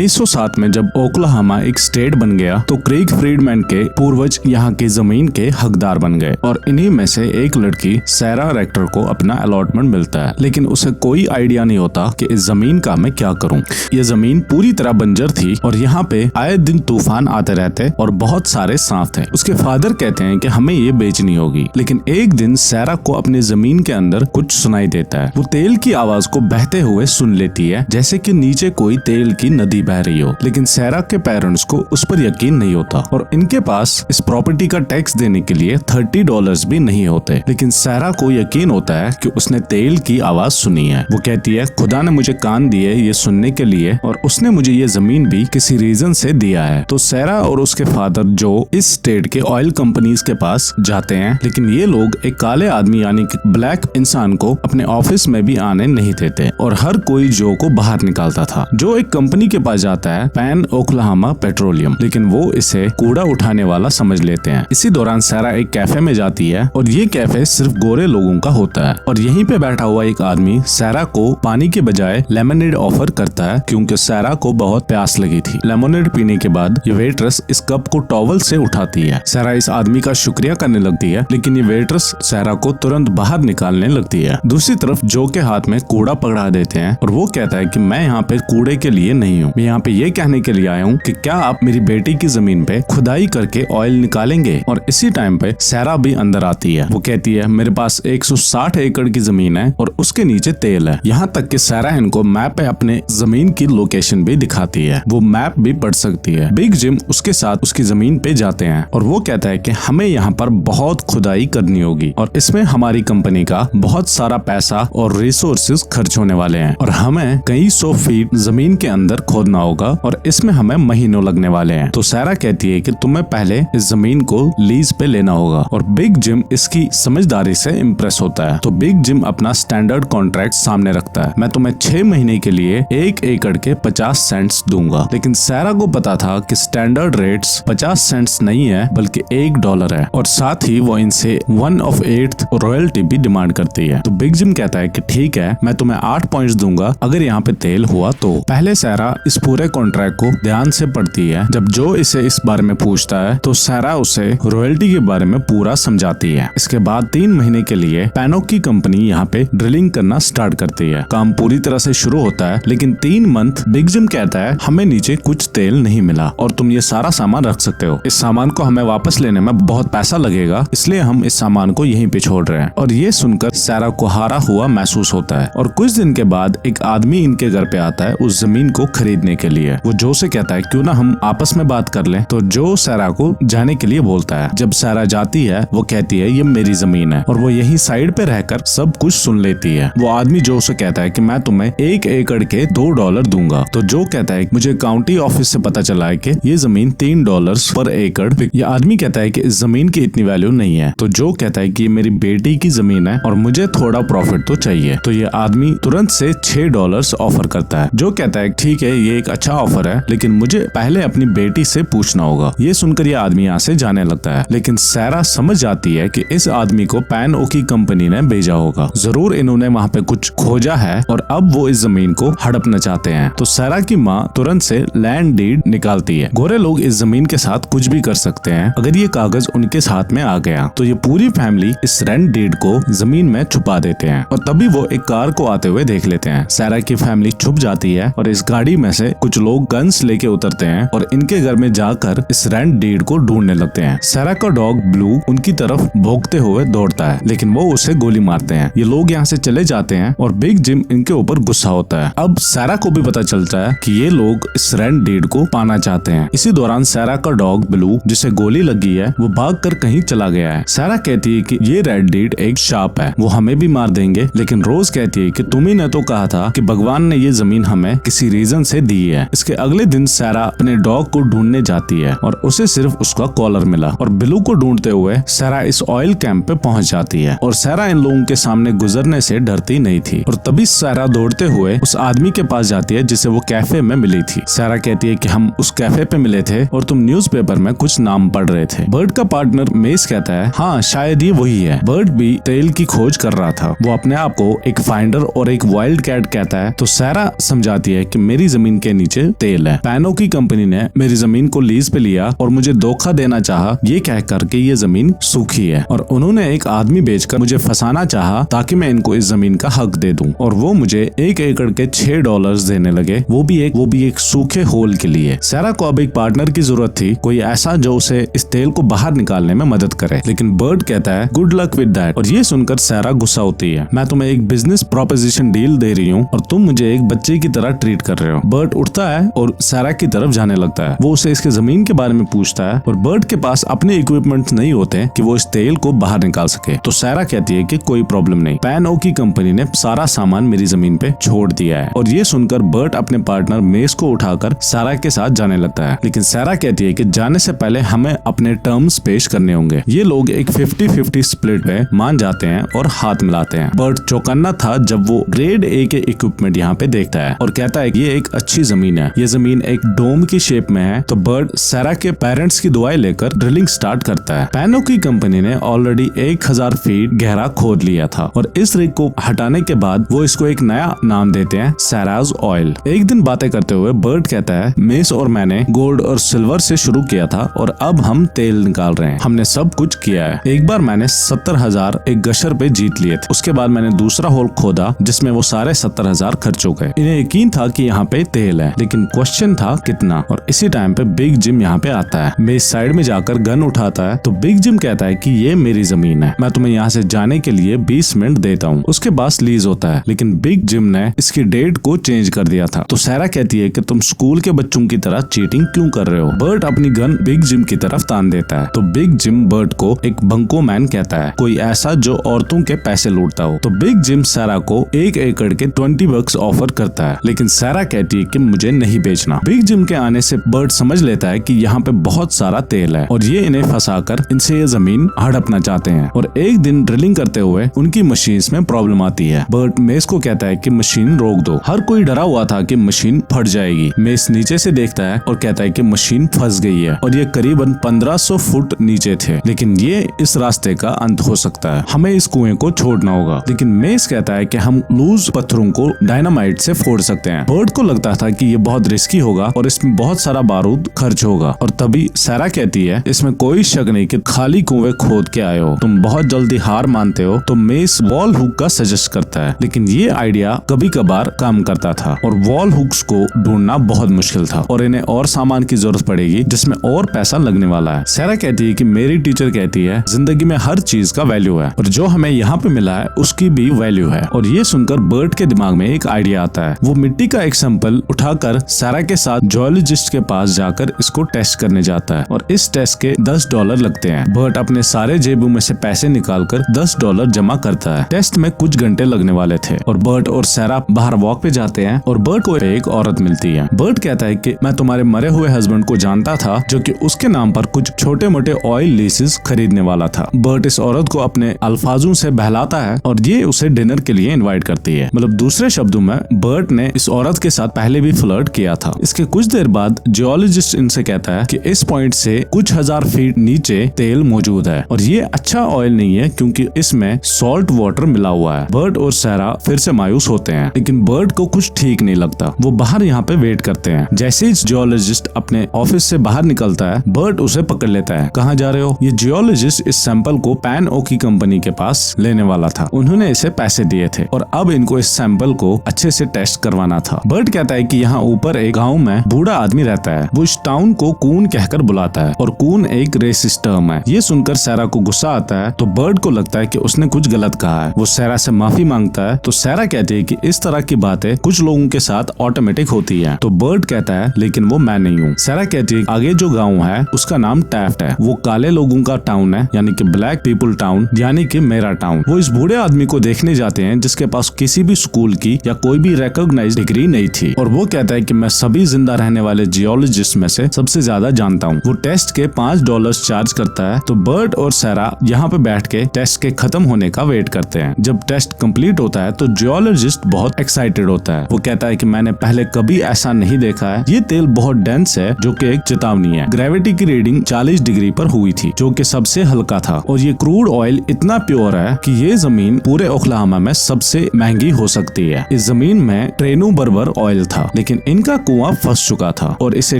1907 में जब ओक्लाहोमा एक स्टेट बन गया तो क्रेग फ्रीडमैन के पूर्वज यहाँ की जमीन के हकदार बन गए और इन्हीं में से एक लड़की सैरा रेक्टर को अपना अलॉटमेंट मिलता है, लेकिन उसे कोई आइडिया नहीं होता कि इस जमीन का मैं क्या करूं। ये जमीन पूरी तरह बंजर थी और यहाँ पे आए दिन तूफान आते रहते और बहुत सारे सांप थे। उसके फादर कहते हैं कि हमें ये बेचनी होगी, लेकिन एक दिन सैरा को अपनी जमीन के अंदर कुछ सुनाई देता है। वो तेल की आवाज को बहते हुए सुन लेती है, जैसे कि नीचे कोई तेल की नदी बह रही हो। लेकिन सैरा के पेरेंट्स को उस पर यकीन नहीं होता और इनके पास इस प्रॉपर्टी का टैक्स देने के लिए $30 भी नहीं होते। लेकिन सैरा को यकीन होता है कि उसने तेल की आवाज सुनी है। वो कहती है खुदा ने मुझे कान दिए ये सुनने के लिए और उसने मुझे ये जमीन भी किसी रीजन से दिया है। तो सैरा और उसके फादर जो इस स्टेट के ऑयल कंपनीज के पास जाते हैं, लेकिन ये लोग एक काले आदमी यानी कि ब्लैक इंसान को अपने ऑफिस में भी आने नहीं देते और हर कोई जो को बाहर निकालता था। जो एक कंपनी के पास जाता है, पैन ओक्लाहोमा पेट्रोलियम, लेकिन वो इसे कूड़ा उठाने वाला समझ लेते हैं। इसी दौरान सैरा एक कैफे में जाती है और ये कैफे सिर्फ गोरे लोगों का होता है और यहीं पे बैठा हुआ एक आदमी सैरा को पानी के बजाय लेमनेड ऑफर करता है क्योंकि सैरा को बहुत प्यास लगी थी। लेमनेड पीने के बाद ये वेट्रेस इस कप को टॉवल से उठाती है। सैरा इस आदमी का शुक्रिया करने लगती है, लेकिन ये वेट्रेस सैरा को तुरंत बाहर निकालने लगती है। दूसरी तरफ जो के हाथ में कूड़ा पकड़ा देते हैं और वो कहता है कि मैं यहाँ पे कूड़े के लिए नहीं हूँ, मैं यहाँ पे ये कहने के लिए आया हूँ कि क्या आप मेरी बेटी की जमीन पे खुदाई करके ऑयल निकालेंगे। और इसी टाइम पे सैरा भी अंदर आती है। वो कहती है मेरे पास 160 एकड़ की जमीन है और उसके नीचे तेल है। यहाँ तक कि सैरा इनको मैप पे अपने जमीन की लोकेशन भी दिखाती है। वो मैप भी पढ़ सकती है। बिग जिम उसके साथ उसकी जमीन पे जाते हैं और वो कहता है कि हमें यहाँ पर बहुत खुदाई करनी होगी और इसमें हमारी कंपनी का बहुत सारा पैसा और रिसोर्सेज खर्च होने वाले हैं और हमें कई 100 फीट जमीन के अंदर खोदना होगा और इसमें हमें महीनों लगने वाले हैं। तो सैरा कहती है कि तुम्हें पहले इस जमीन को लीज पे लेना होगा और बिग जिम इसकी समझदारी से इम्प्रेस होता है। तो बिग जिम अपना स्टैंडर्ड कॉन्ट्रैक्ट सामने रखता है। मैं तुम्हें 6 महीने के लिए 1 एकड़ के 50 सेंट्स दूंगा। लेकिन सैरा को पता था कि स्टैंडर्ड रेट्स 50 सेंट्स नहीं है बल्कि $1 है और साथ ही वो इनसे 1/8 रॉयल्टी भी डिमांड करती है। तो बिग जिम कहता है कि ठीक है, मैं तुम्हें 8 पॉइंट्स दूंगा अगर यहाँ पे तेल हुआ तो। पहले सैरा इस पूरे कॉन्ट्रैक्ट को ध्यान से पढ़ती है। जब जो इसे इस बारे में पूछता है तो सैरा उसे रॉयल्टी के बारे में पूरा समझाती है। इसके बाद 3 महीने के लिए पैनोक की कंपनी यहाँ पे ड्रिलिंग करना स्टार्ट करती है। काम पूरी तरह से शुरू होता है, लेकिन 3 मंथ बिग जिम कहता है हमें नीचे कुछ तेल नहीं मिला और तुम ये सारा सामान रख सकते हो। इस सामान को हमें वापस लेने में बहुत पैसा लगेगा, इसलिए हम इस सामान को यहीं पे छोड़ रहे हैं। और ये सुनकर सैरा को हारा हुआ महसूस होता है और कुछ दिन के बाद एक आदमी इनके घर पे आता है उस जमीन को खरीदने के लिए। वो जो से कहता है क्यों ना हम आपस में बात कर लें। तो जो सैरा को जाने के लिए बोलता है। जब सैरा जाती है वो कहती है ये मेरी जमीन है और वो यही साइड पे रहकर सब कुछ सुन लेती है। वो आदमी जो से कहता है कि मैं तुम्हें 1 एकड़ के $2 दूंगा। तो जो कहता है मुझे काउंटी ऑफिस से पता चला है कि ये जमीन $3 पर एकड़। ये आदमी कहता है कि इस जमीन की इतनी वैल्यू नहीं है। तो जो कहता है कि ये मेरी बेटी की जमीन है और मुझे थोड़ा प्रॉफिट तो चाहिए। तो ये आदमी तुरंत से $6 ऑफर करता है। जो कहता है ठीक है ये एक अच्छा ऑफर है, लेकिन मुझे पहले अपनी बेटी से पूछना होगा। ये सुनकर ये आदमी यहाँ से जाने लगता है, लेकिन सैरा समझ जाती है कि इस आदमी को पैन ओकी कंपनी ने भेजा होगा। जरूर इन्होंने वहाँ पे कुछ खोजा है और अब वो इस जमीन को हड़पना चाहते हैं। तो सैरा की माँ तुरंत से लैंड डीड निकालती है। गोरे लोग इस जमीन के साथ कुछ भी कर सकते हैं अगर ये कागज उनके हाथ में आ गया। तो ये पूरी फैमिली इस रेंट डीड को जमीन में छुपा देते हैं और तभी वो एक कार को आते हुए देख लेते हैं। सैरा की फैमिली छुप जाती है और इस गाड़ी में से कुछ लोग गन्स लेके उतरते हैं और इनके घर में जाकर इस रेंट डीड को ढूंढने लगते हैं। सैरा का डॉग ब्लू उनकी तरफ भौंकते हुए दौड़ता है, लेकिन वो उसे गोली मारते हैं। ये लोग यहाँ से चले जाते हैं और बिग जिम इनके ऊपर गुस्सा होता है। अब सैरा को भी पता चलता है कि ये लोग इस रेंट डीड को पाना चाहते हैं। इसी दौरान सैरा का डॉग ब्लू जिसे गोली लगी है वो भागकर कहीं चला गया है। सैरा कहती है कि ये रेंट डीड एक शाप है, वो हमें भी मार देंगे। लेकिन रोज कहती है कि तुम ही ने तो कहा था कि भगवान ने ये जमीन हमें किसी रीजन से दी है। इसके अगले दिन सैरा अपने डॉग को ढूंढने जाती है और उसे सिर्फ उसका कॉलर मिला और ब्लू को ढूंढते हुए सैरा इस ऑयल कैंप पे पहुंच जाती है और सैरा इन लोगों के सामने गुजरने से डरती नहीं थी। और तभी सैरा दौड़ते हुए उस आदमी के पास जाती है जिसे वो कैफे में मिली थी। सैरा कहती है कि हम उस कैफे पे मिले थे और तुम न्यूज़पेपर में कुछ नाम पढ़ रहे थे। बर्ड का पार्टनर मेस कहता है हाँ शायद ये वही है। बर्ड भी तेल की खोज कर रहा था। वो अपने आप को एक फाइंडर और एक वाइल्ड कैट कहता है। तो सैरा समझाती है कि मेरी जमीन के के नीचे तेल है। पैनो की कंपनी ने मेरी जमीन को लीज पे लिया और मुझे धोखा देना चाहा, ये कह करके ये जमीन सूखी है, और उन्होंने एक आदमी बेचकर मुझे फंसाना चाहा ताकि मैं इनको इस जमीन का हक दे दूं, और वो मुझे 1 एकड़ के $6 देने लगे, वो भी एक सूखे होल के लिए। सैरा को अब एक पार्टनर की जरूरत थी, कोई ऐसा जो उसे इस तेल को बाहर निकालने में मदद करे, लेकिन बर्ट कहता है गुड लक विद दैट, और ये सुनकर सैरा गुस्सा होती है। मैं तुम्हें एक बिजनेस प्रोपोजिशन डील दे रही हूँ और तुम मुझे एक बच्चे की तरह ट्रीट कर रहे हो। बर्ट उठता है और सैरा की तरफ जाने लगता है। वो उसे इसके जमीन के बारे में पूछता है और बर्ट के पास अपने इक्विपमेंट नहीं होते कि वो इस तेल को बाहर निकाल सके, तो सैरा कहती है कि कोई प्रॉब्लम नहीं, पैनो की कंपनी ने सारा सामान मेरी जमीन पे छोड़ दिया है। और ये सुनकर बर्ट अपने पार्टनर मेस को उठाकर सैरा के साथ जाने लगता है, लेकिन सैरा कहती है कि जाने से पहले हमें अपने टर्म्स पेश करने होंगे। ये लोग एक 50-50 स्प्लिट पे मान जाते हैं और हाथ मिलाते हैं। बर्ट चौकन्ना था जब वो ग्रेड ए के इक्विपमेंट यहाँ पे देखता है और कहता है कि ये एक अच्छी जमीन है, ये जमीन एक डोम की शेप में है। तो बर्ट सैरा के पेरेंट्स की दुआएं लेकर ड्रिलिंग स्टार्ट करता है। पैनो की कंपनी ने ऑलरेडी 1000 फीट गहरा खोद लिया था और इस रिग को हटाने के बाद वो इसको एक नया नाम देते हैं, सैराज ऑयल। एक दिन बातें करते हुए बर्ट कहता है मेस और मैंने गोल्ड और सिल्वर से शुरू किया था और अब हम तेल निकाल रहे हैं, हमने सब कुछ किया है। एक बार मैंने 70,000 एक गशर पे जीत लिए थे, उसके बाद मैंने दूसरा होल खोदा जिसमें वो सारे 70,000 खर्च हो गए। इन्हें यकीन था कि यहाँ पे तेल है, लेकिन क्वेश्चन था कितना। और इसी टाइम पे बिग जिम यहाँ पे आता है। मेस साइड में जाकर गन उठाता है तो बिग जिम कहता है कि ये मेरी जमीन है, मैं तुम्हें यहाँ से जाने के लिए 20 मिनट देता हूँ। उसके पास लीज होता है, लेकिन बिग जिम ने इसकी डेट को चेंज कर दिया था। तो सैरा कहती है कि तुम स्कूल के बच्चों की तरह चीटिंग क्यों कर रहे हो। बर्ट अपनी गन बिग जिम की तरफ तान देता है, तो बिग जिम बर्ट को एक बंको मैन कहता है, कोई ऐसा जो औरतों के पैसे लूटता हो। तो बिग जिम सैरा को 1 एकड़ के $20 ऑफर करता है, लेकिन सैरा कहती है कि मुझे नहीं बेचना। बिग जिम के आने से बर्ट समझ लेता है कि यहाँ पे बहुत सारा तेल है और ये इन्हें फंसाकर इनसे ये जमीन हड़पना चाहते हैं। और एक दिन ड्रिलिंग करते हुए उनकी मशीन में प्रॉब्लम आती है। बर्ट मेस को कहता है कि मशीन रोक दो। हर कोई डरा हुआ था कि मशीन फट जाएगी। मेस नीचे से देखता है और कहता है कि मशीन फंस गई है और ये करीबन 1500 फुट नीचे थे, लेकिन ये इस रास्ते का अंत हो सकता है, हमें इस कुएं को छोड़ना होगा। लेकिन मेस कहता है कि हम लूज पत्थरों को डायनामाइट से फोड़ सकते हैं। बर्ट को लगता था कि ये बहुत रिस्की होगा और इसमें बहुत सारा बारूद खर्च होगा। और तभी सैरा कहती है इसमें कोई शक नहीं कि खाली कुएं खोद के आए हो, तुम बहुत जल्दी हार मानते हो। तो मेस वॉल हुक का सजेस्ट करता है, लेकिन ये आइडिया कभी कभार काम करता था और वॉल हुक्स को ढूंढना बहुत मुश्किल था और इन्हें और सामान की जरूरत पड़ेगी जिसमें और पैसा लगने वाला है। सैरा कहती है कि मेरी टीचर कहती है जिंदगी में हर चीज का वैल्यू है और जो हमें यहाँ पे मिला है उसकी भी वैल्यू है। और ये सुनकर बर्ट के दिमाग में एक आइडिया आता है। वो मिट्टी का एक सैंपल उठाकर सैरा के साथ जियोलॉजिस्ट के पास जाकर इसको टेस्ट करने जाता है और इस टेस्ट के $10 लगते हैं। बर्ट अपने सारे जेबों में से पैसे निकालकर $10 जमा करता है। टेस्ट में कुछ घंटे लगने वाले थे और बर्ट और सैरा बाहर वॉक पे जाते हैं और बर्ट को एक औरत मिलती है। बर्ट कहता है कि मैं तुम्हारे मरे हुए हस्बैंड को जानता था जो कि उसके नाम पर कुछ छोटे मोटे ऑयल लीसेस खरीदने वाला था। बर्ट इस औरत को अपने अल्फाजों से बहलाता है और ये उसे डिनर के लिए इनवाइट करती है। मतलब दूसरे शब्दों में बर्ट ने इस औरत के साथ पहले भी फ्लर्ट किया था। इसके कुछ देर बाद जियोलॉजिस्ट इनसे कहता है कि इस पॉइंट से कुछ 1000 फीट नीचे तेल मौजूद है और ये अच्छा ऑयल नहीं है क्योंकि इसमें सॉल्ट वाटर मिला हुआ है। बर्ट और सैरा फिर से मायूस होते हैं, लेकिन बर्ट को कुछ ठीक नहीं लगता। वो बाहर यहाँ पे वेट करते हैं। जैसे ही जियोलॉजिस्ट अपने ऑफिस से बाहर निकलता है, बर्ट उसे पकड़ लेता है। कहाँ जा रहे हो? ये जियोलॉजिस्ट इस सैंपल को पैनो की कंपनी के पास लेने वाला था। उन्होंने इसे पैसे दिए थे और अब इनको इस सैंपल को अच्छे से टेस्ट करवाना था। बर्ट कहता है कि यहाँ ऊपर एक गाँव में बूढ़ा आदमी रहता है। वो इस टाउन को कून कहकर बुलाता है और कून एक रेसिस्ट टर्म है। ये सुनकर सैरा को गुस्सा आता है तो बर्ट को लगता है कि उसने कुछ गलत कहा है। वो सैरा से माफी मांगता है तो सैरा कहती है कि इस तरह की बातें कुछ लोगों के साथ ऑटोमेटिक होती है। तो बर्ट कहता है लेकिन वो मैं नहीं हूँ। सैरा कहती है आगे जो गाँव है उसका नाम टैफ्ट है, वो काले लोगों का टाउन है, यानी कि ब्लैक पीपल टाउन, यानी कि मेरा टाउन। वो इस बूढ़े आदमी को देखने जाते हैं जिसके पास किसी भी स्कूल की या कोई भी रिकॉग्नाइज्ड डिग्री नहीं थी और वो कहता है कि मैं सभी जिंदा रहने वाले जियोलॉजिस्ट में से सबसे ज्यादा जानता हूँ। वो टेस्ट के $5 चार्ज करता है। तो बर्ट और सैरा यहाँ पे बैठ के टेस्ट के खत्म होने का वेट करते हैं। जब टेस्ट कंप्लीट होता है तो जियोलॉजिस्ट बहुत एक्साइटेड होता है। वो कहता है कि मैंने पहले कभी ऐसा नहीं देखा है, ये तेल बहुत डेंस है जो कि एक चेतावनी है। ग्रेविटी की रीडिंग 40 डिग्री पर हुई थी जो कि सबसे हल्का था और ये क्रूड ऑयल इतना प्योर है कि ये जमीन पूरे ओक्लाहोमा में सबसे महंगी हो सकती है। इस जमीन में ट्रेनू बर्बर ऑयल था लेकिन इनका कुआं फंस चुका था और इसे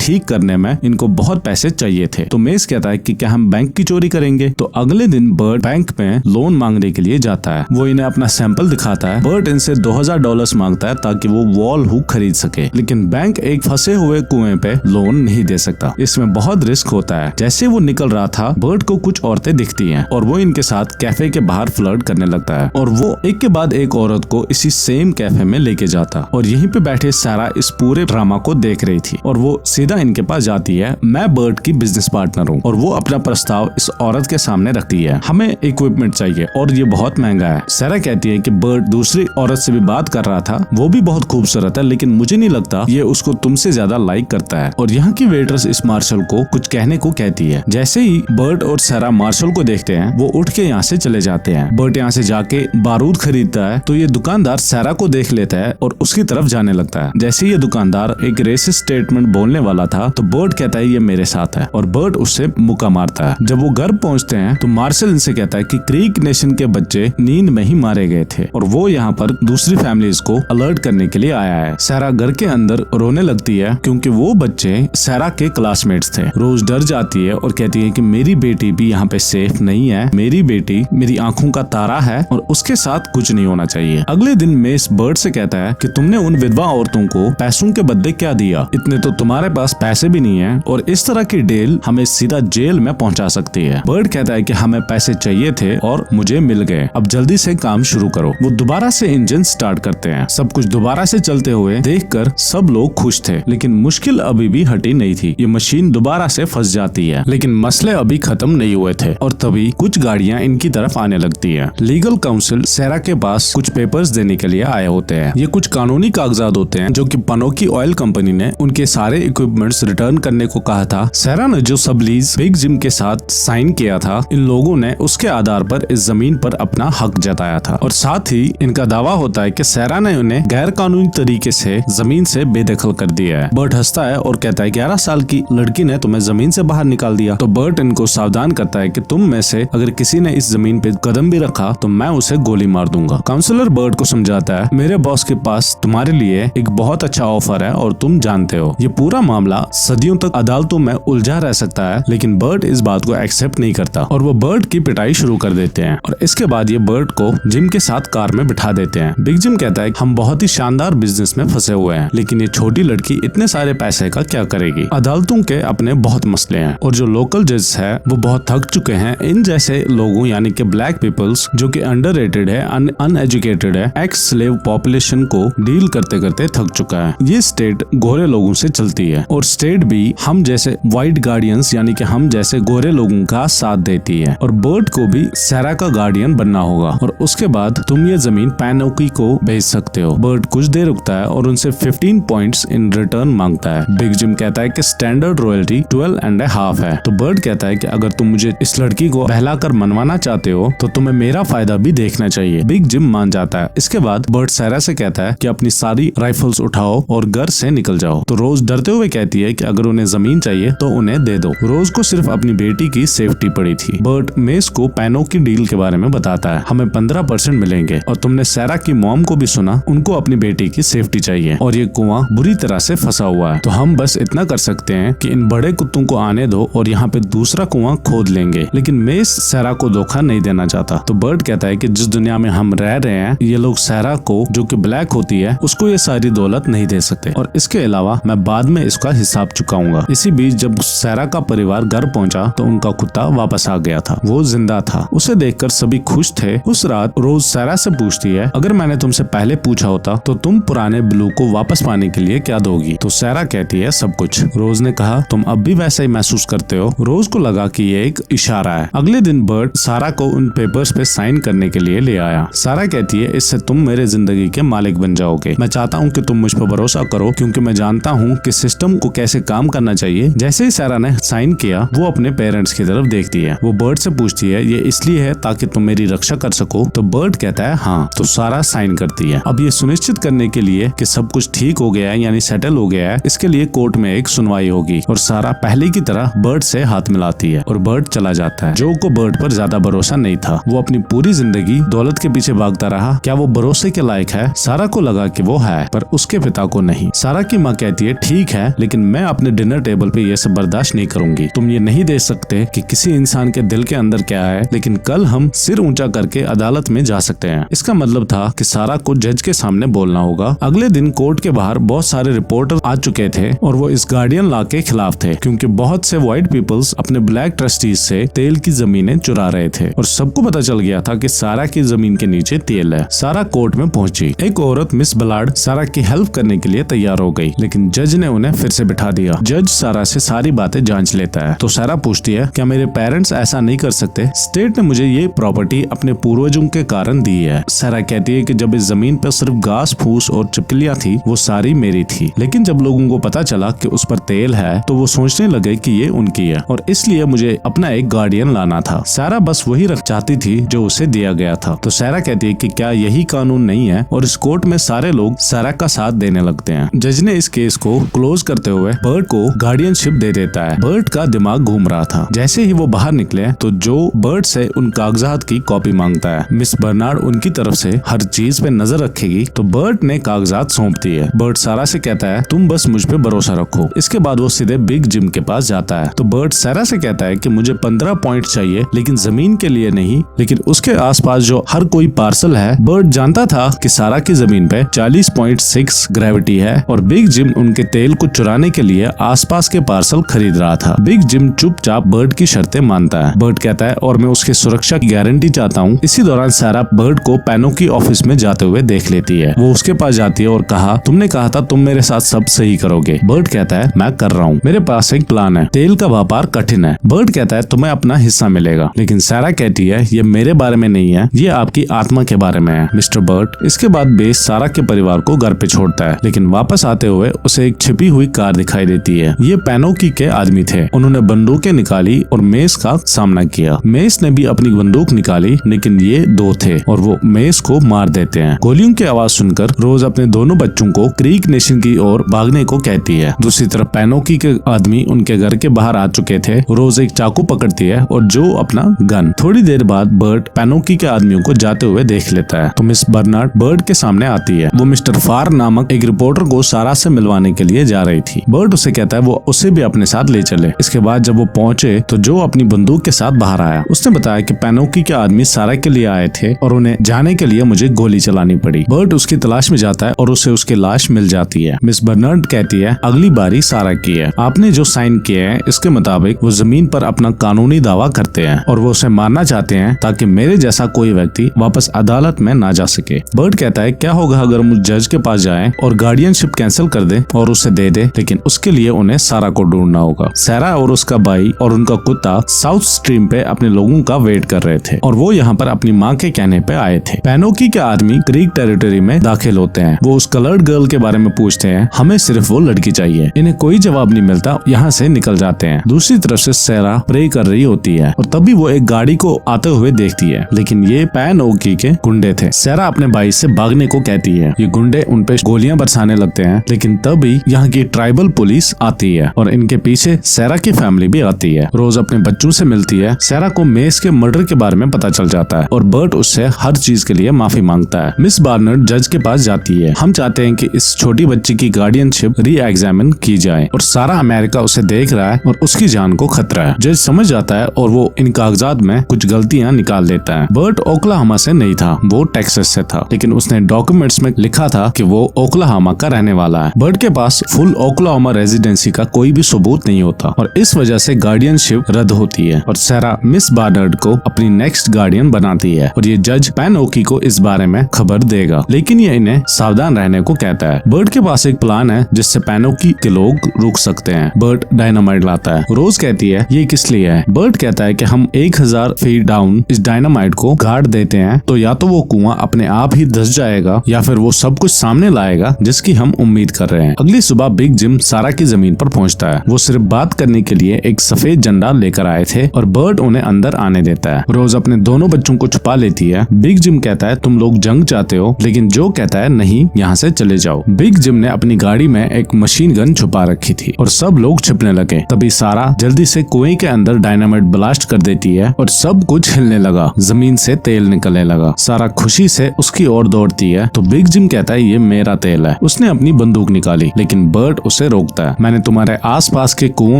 ठीक करने में इनको बहुत पैसे चाहिए थे। तो मेस कहता है कि क्या हम बैंक की चोरी करेंगे। तो अगले दिन बर्ट बैंक में लोन मांगने के लिए जाता है। वो इन्हें अपना सैंपल दिखाता है। बर्ट इनसे $2000 मांगता है ताकि वो वॉल हुक खरीद सके, लेकिन बैंक एक फंसे हुए कुएं पे लोन नहीं दे सकता। इसमें बहुत रिस्क होता है। जैसे वो निकल रहा था, बर्ट को कुछ औरतें दिखती हैं और वो इनके साथ कैफे के बाहर फ्लर्ट करने लगता है और वो एक के बाद एक औरत को इसी सेम कैफे में लेके जाता और यहीं पे बैठे सैरा इस पूरे ड्रामा को देख रही थी और वो सीधा इनके पास जाती है। मैं बर्ट की बिजनेस पार्टनर हूँ और वो अपना प्रस्ताव इस औरत के सामने रखती है। हमें इक्विपमेंट चाहिए और ये बहुत महंगा है। सैरा कहती है कि बर्ट दूसरी औरत से भी बात कर रहा था, वो भी बहुत खूबसूरत है, लेकिन मुझे नहीं लगता ये उसको तुमसे ज्यादा लाइक करता है। और यहाँ की वेटर्स इस मार्शल को कुछ कहने को कहती है। जैसे ही बर्ट और सैरा मार्शल को देखते हैं, वो उठ के यहाँ से चले जाते हैं। बर्ट यहाँ से जाके बारूद खरीदता है तो ये दुकानदार सैरा को देख लेता है और उसकी तरफ जाने लगता है। जैसे ये दुकानदार एक रेसिस्ट स्टेटमेंट बोलने वाला था तो बर्ट कहता है ये मेरे साथ है और बर्ट उससे मुक्का मारता है। जब वो घर पहुंचते हैं तो मार्शल इनसे कहता है कि क्रीक नेशन के बच्चे नींद में ही मारे गए थे और वो यहाँ पर दूसरी फैमिलीज को अलर्ट करने के लिए आया है। सैरा घर के अंदर रोने लगती है क्योंकि वो बच्चे सैरा के क्लासमेट्स थे। रोज डर जाती है और कहती है कि मेरी बेटी भी यहाँ पे सेफ नहीं है, मेरी बेटी मेरी आंखों का तारा है और उसके साथ कुछ नहीं होना चाहिए। अगले दिन मेस बर्ट से कहता है कि तुमने उन विधवा औरतों को पैसों के बदले क्या दिया? इतने तो तुम्हारे पास पैसे भी नहीं है और इस तरह की डील हमें सीधा जेल में पहुंचा सकती है। बर्ट कहता है कि हमें पैसे चाहिए थे और मुझे मिल गए, अब जल्दी से काम शुरू करो। वो दोबारा से इंजन स्टार्ट करते हैं। सब कुछ दोबारा से चलते हुए देखकर सब लोग खुश थे, लेकिन मुश्किल अभी भी हटी नहीं थी। ये मशीन दोबारा से फंस जाती है, लेकिन मसले अभी खत्म नहीं हुए थे और तभी कुछ गाड़ियां इनकी तरफ आने लगती है। लीगल काउंसिल सैरा के पास कुछ पेपर्स देने के लिए आए होते हैं। ये कुछ कानूनी कागजात होते हैं जो कि पनोकी ऑयल कंपनी ने उनके सारे इक्विपमेंट्स रिटर्न करने को कहा था। सैरा ने जो सबलीज बिग जिम के साथ साइन किया था, इन लोगों ने उसके आधार पर इस जमीन पर अपना हक जताया था और साथ ही इनका दावा होता है कि सैरा ने उन्हें गैर कानूनी तरीके से जमीन से बेदखल कर दिया है। बर्ट हंसता है और कहता है 11 साल की लड़की ने तुम्हें जमीन से बाहर निकाल दिया। तो बर्ट इनको सावधान करता है कि तुम में से अगर किसी ने इस जमीन पे कदम भी रखा तो मैं उसे गोली मार दूंगा। काउंसलर बर्ट को समझाता है मेरे बॉस के पास तुम्हारे लिए एक बहुत अच्छा ऑफर है और तुम जानते हो ये पूरा मामला सदियों तक अदालतों में उलझा रह सकता है, लेकिन बर्ट इस बात को एक्सेप्ट नहीं करता और वो बर्ट की पिटाई शुरू कर देते हैं और इसके बाद ये बर्ट को जिम के साथ कार में बिठा देते हैं। बिग जिम कहता है हम बहुत ही शानदार बिजनेस में फंसे हुए हैं, लेकिन ये छोटी लड़की इतने सारे पैसे का क्या करेगी? अदालतों के अपने बहुत मसले हैं और जो लोकल जज है वो बहुत थक चुके हैं। इन जैसे लोगों यानी कि ब्लैक पीपल्स जो कि अंडररेटेड है, अनएजुकेटेड है, एक्स स्लेव पॉपुलेशन को डील करते करते थक चुका है। ये स्टेट गोरे लोगों से चलती है और स्टेट भी हम जैसे व्हाइट गार्डियंस यानी कि हम जैसे गोरे लोगों का साथ देती है और बर्ट को भी सैरा का गार्डियन बनना होगा और उसके बाद तुम ये जमीन पैनोकी को भेज सकते हो। बर्ट कुछ देर रुकता है और उनसे 15 पॉइंट्स इन रिटर्न मांगता है। बिग जिम कहता है कि स्टैंडर्ड रॉयल्टी 12.5 है। तो बर्ट कहता है कि अगर तुम मुझे इस लड़की को बहलाकर मनवाना चाहते हो तो तुम्हें मेरा फायदा भी देखना चाहिए। बिग जिम मान जाता है। इसके बाद बर्ट सैरा से कहता है कि अपनी सारी राइफल्स उठाओ और घर से निकल जाओ। तो रोज डरते हुए कहती है कि अगर उन्हें जमीन चाहिए तो उन्हें दे दो। रोज को सिर्फ अपनी बेटी की सेफ्टी पड़ी थी। बर्ट मेस को पैनों की डील के बारे में बताता है। हमें 15% मिलेंगे और तुमने सैरा की मॉम को भी सुना, उनको अपनी बेटी की सेफ्टी चाहिए और ये कुआं बुरी तरह से फंसा हुआ है। तो हम बस इतना कर सकते हैं कि इन बड़े कुत्तों को आने दो और यहाँ पे दूसरा कुआं खोद लेंगे। लेकिन मेस सैरा को धोखा नहीं देना चाहता। तो बर्ट कहता है कि जिस दुनिया में हम रह रहे हैं ये लोग सैरा को जो कि ब्लैक होती है उसको ये सारी दौलत नहीं दे सकते और इसके अलावा मैं बाद में इसका हिसाब चुकाऊंगा। इसी बीच जब सैरा का परिवार घर पहुंचा तो उनका कुत्ता वापस आ गया था। वो जिंदा था। उसे देखकर सभी खुश थे। उस रात रोज सैरा से पूछती है अगर मैंने तुमसे पहले पूछा होता तो तुम पुराने ब्लू को वापस पाने के लिए क्या दोगी? तो सैरा कहती है सब कुछ। रोज ने कहा तुम अब भी वैसा ही महसूस करते हो। रोज को लगा कि ये एक इशारा है। अगले दिन बर्ट सारा को उन पेपर्स पे साइन करने के लिए ले आया। सारा कहती है इससे तुम मेरे जिंदगी के मालिक बन जाओगे। मैं चाहता हूँ कि तुम मुझ पर भरोसा करो क्योंकि मैं जानता हूँ कि सिस्टम को कैसे काम करना चाहिए। जैसे ही सारा ने साइन किया वो अपने पेरेंट्स की तरफ देखती है। वो बर्ट से पूछती है ये इसलिए है ताकि तुम मेरी रक्षा कर सको? तो बर्ट कहता है हाँ। तो सारा साइन करती है। अब ये सुनिश्चित करने के लिए कि सब कुछ ठीक हो गया है यानी सेटल हो गया है, इसके लिए कोर्ट में एक सुनवाई होगी और सारा पहले की तरह बर्ट से हाथ मिलाती है और बर्ट चला जाता है। जो को बर्ट पर ज्यादा भरोसा नहीं था। वो अपनी पूरी जिंदगी दौलत के पीछे भागता रहा। क्या वो भरोसे के लायक है? सारा को लगा कि वो है, पर उसके पिता पिता को नहीं। सारा की माँ कहती है ठीक है, लेकिन मैं अपने डिनर टेबल पे ये सब बर्दाश्त नहीं करूंगी। तुम ये नहीं देख सकते कि किसी इंसान के दिल के अंदर क्या है, लेकिन कल हम सिर ऊंचा करके अदालत में जा सकते हैं। इसका मतलब था कि सारा को जज के सामने बोलना होगा। अगले दिन कोर्ट के बाहर बहुत सारे रिपोर्टर आ चुके थे और वो इस गार्डियन लॉ के खिलाफ थे, क्योंकि बहुत से व्हाइट पीपल्स अपने ब्लैक ट्रस्टीज से तेल की जमीनें चुरा रहे थे और सबको पता चल गया था कि सारा की जमीन के नीचे तेल है। सारा कोर्ट में पहुंची। एक औरत मिस बलार्ड सारा की हेल्प करने के लिए तैयार हो गई, लेकिन जज ने उन्हें फिर से बिठा दिया। जज सारा से सारी बातें जांच लेता है तो सारा पूछती है क्या मेरे पेरेंट्स ऐसा नहीं कर सकते? स्टेट ने मुझे ये प्रॉपर्टी अपने पूर्वजों के कारण दी है। सारा कहती है कि जब इस जमीन पर सिर्फ घास फूस और चिपकलियां थी वो सारी मेरी थी, लेकिन जब लोगों को पता चला कि उस पर तेल है तो वो सोचने लगे कि ये उनकी है और इसलिए मुझे अपना एक गार्डियन लाना था। सारा बस वही रख चाहती थी जो उसे दिया गया था। तो सारा कहती है कि क्या यही कानून नहीं है, और इस कोर्ट में सारे लोग सारा का साथ देने लगते हैं। जज ने इस केस को क्लोज करते हुए बर्ट को गार्डियनशिप दे देता है। बर्ट का दिमाग घूम रहा था। जैसे ही वो बाहर निकले तो जो बर्ट से उन कागजात की कॉपी मांगता है। मिस बर्नार्ड उनकी तरफ से हर चीज पे नजर रखेगी तो बर्ट ने कागजात सौंप दिए। बर्ट सारा से कहता है तुम बस मुझ पे भरोसा रखो। इसके बाद वो सीधे बिग जिम के पास जाता है तो बर्ट सारा से कहता है कि मुझे 15 पॉइंट चाहिए, लेकिन जमीन के लिए नहीं, लेकिन उसके आसपास जो हर कोई पार्सल है। बर्ट जानता था कि सारा की जमीन पे 40.6 ग्रेविटी है और बिग जिम उनके तेल को चुराने के लिए आसपास के पार्सल खरीद रहा था। बिग जिम चुपचाप बर्ट की शर्तें मानता है। बर्ट कहता है और मैं उसकी सुरक्षा की गारंटी चाहता हूँ। इसी दौरान सारा बर्ट को पैनो की ऑफिस में जाते हुए देख लेती है। वो उसके पास जाती है और कहा तुमने कहा था तुम मेरे साथ सब सही करोगे। बर्ट कहता है मैं कर रहा हूँ, मेरे पास एक प्लान है। तेल का व्यापार कठिन है। बर्ट कहता है तुम्हें अपना हिस्सा मिलेगा, लेकिन सारा कहती है ये मेरे बारे में नहीं है, ये आपकी आत्मा के बारे में है मिस्टर बर्ट। इसके बाद बेस सारा के परिवार को घर पे छोड़ता है, लेकिन वापस आते हुए उसे एक छिपी हुई कार दिखाई देती है। ये पैनोकी के आदमी थे। उन्होंने बंदूकें निकाली और मेस का सामना किया। मेस ने भी अपनी बंदूक निकाली, लेकिन ये दो थे और वो मेस को मार देते हैं। गोलियों की आवाज सुनकर रोज अपने दोनों बच्चों को क्रीक नेशन की ओर भागने को कहती है। दूसरी तरफ पैनोकी के आदमी उनके घर के बाहर आ चुके थे। रोज एक चाकू पकड़ती है और जो अपना गन। थोड़ी देर बाद बर्ट पैनोकी के आदमियों को जाते हुए देख लेता है तो मिस बर्नार्ड बर्ट के सामने आती है। वो मिस्टर फार नामक एक रिपोर्टर को सारा से मिलवाने के लिए जा रही थी। बर्ट उसे कहता है वो उसे भी अपने साथ ले चले। इसके बाद जब वो पहुंचे तो जो अपनी बंदूक के साथ बाहर आया। उसने बताया कि पैनोकी के आदमी सारा के लिए आए थे और उन्हें जाने के लिए मुझे गोली चलानी पड़ी। बर्ट उसकी तलाश में जाता है और उसे उसकी लाश मिल जाती है। मिस बर्नार्ड कहती है अगली बारी सारा की है। आपने जो साइन किए हैं इसके मुताबिक वो जमीन पर अपना कानूनी दावा करते हैं और वो उसे मारना चाहते हैं ताकि मेरे जैसा कोई व्यक्ति वापस अदालत में ना जा सके। बर्ट कहता है क्या होगा अगर हम जज के पास जाएं और गार्डियनशिप कैंसिल कर दे और उसे दे दे, लेकिन उसके लिए उन्हें सारा को ढूंढना होगा। सारा और उसका भाई और उनका कुत्ता साउथ स्ट्रीम पे अपने लोगों का वेट कर रहे थे और वो यहाँ पर अपनी माँ के कहने पे आए थे। पैनोकी के आदमी क्रीक टेरिटरी में दाखिल होते हैं। वो उस कलर्ड गर्ल के बारे में पूछते हैं। हमें सिर्फ वो लड़की चाहिए। इन्हें कोई जवाब नहीं मिलता, यहाँ से निकल जाते हैं। दूसरी तरफ से सारा प्रे कर रही होती है और तभी वो एक गाड़ी को आते हुए देखती है, लेकिन ये पैनोकी के गुंडे थे। सारा अपने भाई से भागने को कहती है। ये गुंडे उन पे गोलियां बरसाने लगते हैं, लेकिन तभी यहाँ की ट्राइबल पुलिस आती है और इनके पीछे सारा की फैमिली भी आती है। रोज अपने बच्चों से मिलती है। सारा को मेस के मर्डर के बारे में पता चल जाता है और बर्ट उससे हर चीज के लिए माफी मांगता है। मिस बार्नर्ड जज के पास जाती है। हम चाहते हैं कि इस छोटी बच्ची की गार्डियनशिप री एग्जामिन की जाए और सारा अमेरिका उसे देख रहा है और उसकी जान को खतरा है। जज समझ जाता है और वो इन कागजात में कुछ गलतियां निकाल देता है। बर्ट ओक्लाहोमा से नहीं था, वो टेक्सास से था, लेकिन उसने डॉक्यूमेंट्स में लिखा था कि वो ओक्लाहोमा का रहने वाला है। बर्ट के पास फुल ओक्लाहोमा रेजिडेंसी का कोई भी सबूत नहीं होता और इस वजह से गार्डियनशिप रद्द होती है और सारा मिस बार्नर्ड को अपनी नेक्स्ट गार्डियन बनाती है और ये जज पैनोकी को इस बारे में खबर देगा, लेकिन ये इन्हें सावधान रहने को कहता है। बर्ट के पास एक प्लान है जिससे पैनोकी के लोग रुक सकते हैं। बर्ट डायनामाइट लाता है। रोज कहती है ये किस लिए है? बर्ट कहता है कि हम 1000 फीट डाउन इस डायनामाइट को गाड़ देते हैं तो या तो वो कुआं अपने आप ही धंस जाएगा या फिर वो सब कुछ सामने लाएगा जिसकी हम उम्मीद कर रहे हैं। अगली सुबह बिग जिम सारा की जमीन पर पहुंचता है। वो सिर्फ बात करने के लिए एक सफेद झंडा लेकर आए थे और बर्ट उन्हें अंदर आने देता है। रोज अपने दोनों बच्चों को छुपा लेती है। बिग जिम कहता है तुम लोग जंग चाहते हो, लेकिन जो कहता है नहीं, यहाँ से चले जाओ। बिग जिम ने अपनी गाड़ी में एक मशीन गन छुपा रखी थी और सब लोग छिपने लगे। तभी सारा जल्दी से कुएं के अंदर डायनामाइट ब्लास्ट कर देती है और सब कुछ हिलने लगा। जमीन से तेल निकलने लगा। सारा खुशी से उसकी ओर दौड़ती है तो बिग जिम कहता है ये मेरा तेल खेल है। उसने अपनी बंदूक निकाली लेकिन बर्ट उसे रोकता है। मैंने तुम्हारे आसपास के कुओं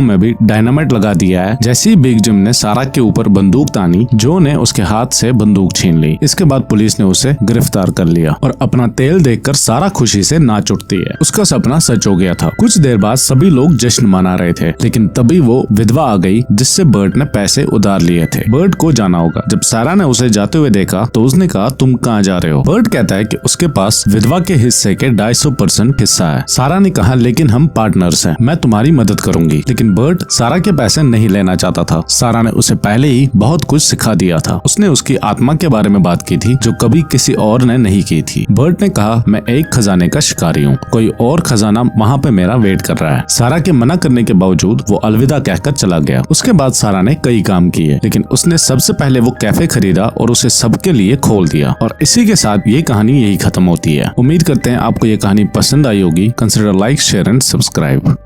में भी डायनामाइट लगा दिया है। जैसे ही बिग जिम ने सारा के ऊपर बंदूक तानी, जो ने उसके हाथ से बंदूक छीन ली। इसके बाद पुलिस ने उसे गिरफ्तार कर लिया और अपना तेल देखकर सारा खुशी से नाच उठती है। उसका सपना सच हो गया था। कुछ देर बाद सभी लोग जश्न मना रहे थे, लेकिन तभी वो विधवा आ गई जिससे बर्ट ने पैसे उधार लिए थे। बर्ट को जाना होगा। जब सारा ने उसे जाते हुए देखा तो उसने कहा, तुम कहाँ जा रहे हो? बर्ट कहता है कि उसके पास विधवा के हिस्से के 250% हिस्सा है। सारा ने कहा, लेकिन हम पार्टनर्स हैं, मैं तुम्हारी मदद करूंगी। लेकिन बर्ट सारा के पैसे नहीं लेना चाहता था। सारा ने उसे पहले ही बहुत कुछ सिखा दिया था। उसने उसकी आत्मा के बारे में बात की थी जो कभी किसी और ने नहीं की थी। बर्ट ने कहा, मैं एक खजाने का शिकारी हूँ, कोई और खजाना वहाँ पे मेरा वेट कर रहा है। सारा के मना करने के बावजूद वो अलविदा कहकर चला गया। उसके बाद सारा ने कई काम किए, लेकिन उसने सबसे पहले वो कैफे खरीदा और उसे सबके लिए खोल दिया। और इसी के साथ ये कहानी यही खत्म होती है। उम्मीद करते हैं आपको ये कहानी पसंद आई होगी। Consider like, share and subscribe.